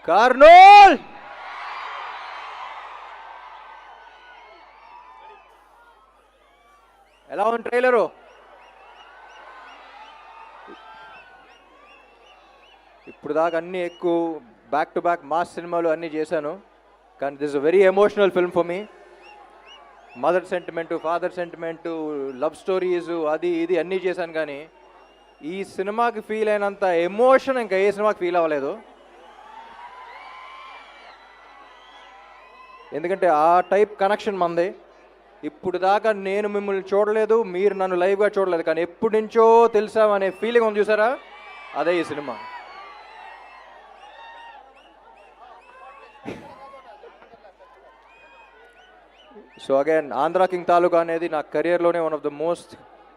కర్నూల్ ఎలా ఉంది ట్రైలరు? ఇప్పుడు దాకా అన్నీ ఎక్కువ బ్యాక్ టు బ్యాక్ మాస్ సినిమాలు అన్నీ చేశాను, కానీ this a very emotional film for me. Mother sentiment, father sentiment, love stories, అది ఇది అన్నీ చేశాను, కానీ ఈ సినిమాకి ఫీల్ అయినంత ఎమోషన్ ఇంకా ఏ సినిమాకి ఫీల్ అవ్వలేదు. ఎందుకంటే ఆ టైప్ కనెక్షన్ మంది. ఇప్పుడు దాకా నేను మిమ్మల్ని చూడలేదు, మీరు నన్ను లైవ్గా చూడలేదు, కానీ ఎప్పటి నుంచో తెలుసామనే ఫీలింగ్ ఉంది చూసారా, అదే ఈ సినిమా. సో అగైన్ ఆంధ్ర కింగ్ తాలూకా అనేది నా కెరియర్లోనే one of the most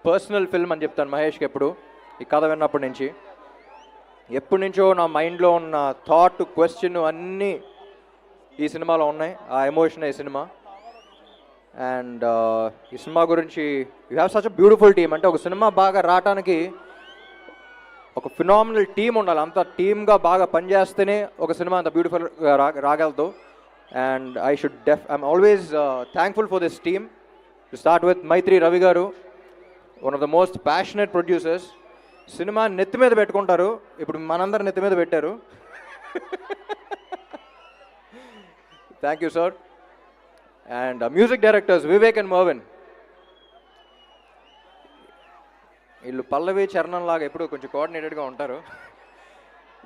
personal film అని చెప్తాను మహేష్కి ఎప్పుడు. ఈ కథ విన్నప్పటి నుంచి ఎప్పటి నుంచో నా మైండ్లో ఉన్న థాట్, క్వశ్చన్ అన్నీ ఈ సినిమాలో ఉన్నాయి. ఆ ఎమోషన్ ఈ సినిమా. అండ్ ఈ సినిమా గురించి you have such a beautiful team. అంటే ఒక సినిమా బాగా రావటానికి ఒక ఫినామినల్ టీమ్ ఉండాలి. అంత టీమ్గా బాగా పనిచేస్తేనే ఒక సినిమా అంత బ్యూటిఫుల్గా రాగలదు. And I'm always thankful for this team. To start with Maitri Ravi garu, one of the most passionate producers. Cinema నెత్తి మీద పెట్టుకుంటారు, ఇప్పుడు మనందరం నెత్తి మీద పెట్టారు. Thank you sir. And music directors Vivek and Mervin. వీళ్ళు పల్లవి చరణం లాగా ఎప్పుడు కొంచెం కోఆర్డినేటెడ్గా ఉంటారు.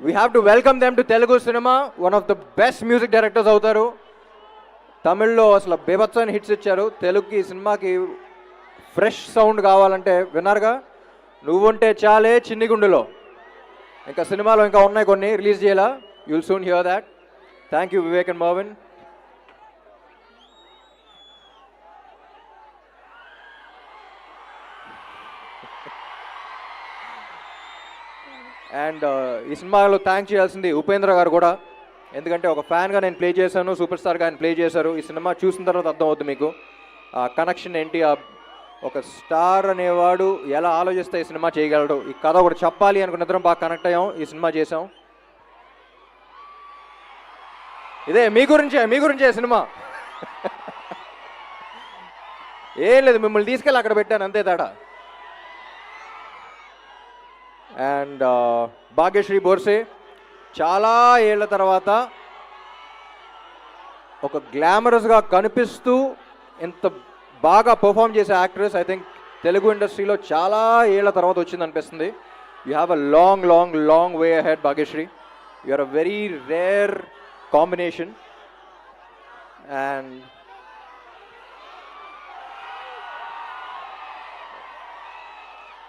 We have to welcome them to Telugu cinema. One of the best music directors అవుతారు. తమిళ్లో అసలు బేబత్సైన హిట్స్ ఇచ్చారు. తెలుగుకి సినిమాకి ఫ్రెష్ సౌండ్ కావాలంటే విన్నారుగా, నువ్వుంటే చాలే చిన్ని గుండెలో. ఇంకా సినిమాలో ఇంకా ఉన్నాయి కొన్ని, రిలీజ్ చేయాలా. You'll soon here that. Thank you Vivek and Marvin. And ఈ సినిమాలో థ్యాంక్ చేయాల్సింది ఉపేంద్ర గారు కూడా. ఎందుకంటే ఒక ఫ్యాన్గా నేను ప్లే చేశాను, సూపర్ స్టార్గా ఆయన ప్లే చేశారు. ఈ సినిమా చూసిన తర్వాత అర్థమవుతుంది మీకు ఆ కనెక్షన్ ఏంటి. ఒక స్టార్ అనేవాడు ఎలా ఆలోచిస్తే ఈ సినిమా చేయగలడు. ఈ కథ ఒకటి చెప్పాలి అనుకున్న ఇద్దరం బాగా కనెక్ట్ అయ్యాం, ఈ సినిమా చేసాం. ఇదే మీ గురించే సినిమా. ఏం లేదు, మిమ్మల్ని తీసుకెళ్ళి అక్కడ పెట్టాను అంతే తేడా. అండ్ భాగ్యశ్రీ బోర్సే చాలా ఏళ్ల తర్వాత ఒక గ్లామరస్గా కనిపిస్తూ ఇంత బాగా పర్ఫామ్ చేసే యాక్ట్రెస్ ఐ థింక్ తెలుగు ఇండస్ట్రీలో చాలా ఏళ్ల తర్వాత వచ్చింది అనిపిస్తుంది. You have a long long long way ahead Bhagyashree. You are a very rare combination.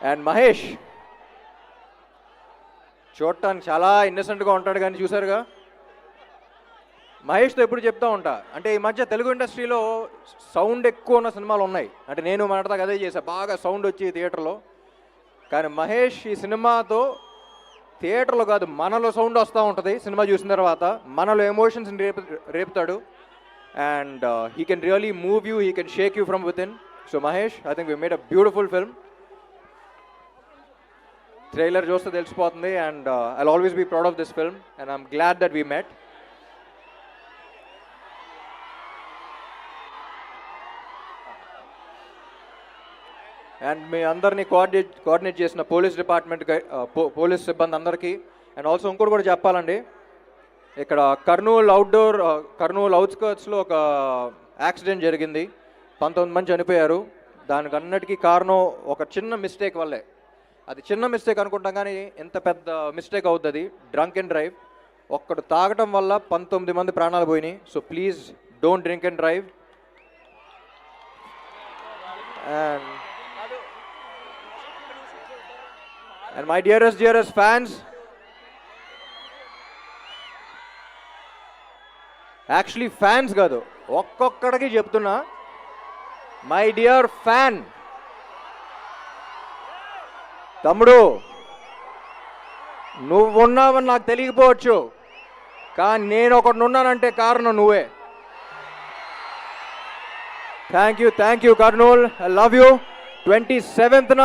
And Mahesh చూడటానికి చాలా ఇన్నసెంట్గా ఉంటాడు, కానీ చూసారుగా మహేష్తో ఎప్పుడు చెప్తూ ఉంటా. అంటే ఈ మధ్య తెలుగు ఇండస్ట్రీలో సౌండ్ ఎక్కువ ఉన్న సినిమాలు ఉన్నాయి. అంటే నేను మాట్లాడదాకా అదే చేశా, బాగా సౌండ్ వచ్చి థియేటర్లో. కానీ మహేష్ ఈ సినిమాతో థియేటర్లో కాదు, మనలో సౌండ్ వస్తూ ఉంటుంది. సినిమా చూసిన తర్వాత మనలో ఎమోషన్స్ని రేపుతాడు. And he can really move you, he can shake you from within. So Mahesh, I think we made a beautiful film. Trailer చూస్తే తెలిసిపోతుంది. And I'll always be proud of this film and I'm glad that we met. And మీ అందరినీ coordinate చేసిన police department, police సిబ్బంది అందరికీ. And also ఇంకోటి కూడా చెప్పాలండి, ఇక్కడ కర్నూలు అవుట్స్కర్ట్స్లో ఒక యాక్సిడెంట్ జరిగింది. 19 మంది చనిపోయారు. దానికి అన్నిటికీ కారణం ఒక చిన్న మిస్టేక్ వల్లే. అది చిన్న మిస్టేక్ అనుకుంటాం, కానీ ఎంత పెద్ద మిస్టేక్ అవుతుంది. Drunk and drive. ఒక్కడు తాగటం వల్ల 19 మంది ప్రాణాలు పోయినాయి. So please don't drink and drive. And my dearest fans, actually fans కాదు, ఒక్కొక్కడికి చెప్తున్నా, మై డియర్ ఫ్యాన్, తమ్ముడు నువ్వున్నావని నాకు తెలియకపోవచ్చు, కానీ నేను ఒకటి ఉన్నానంటే కారణం నువ్వే. Thank you Kurnool, I love you. 27న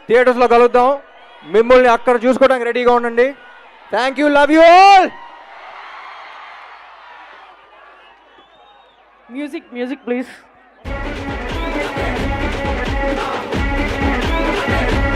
థియేటర్స్లో కలుద్దాం. మిమ్మల్ని అక్కడ చూసుకోవడానికి రెడీగా ఉండండి. Thank you, love you all. Music, please.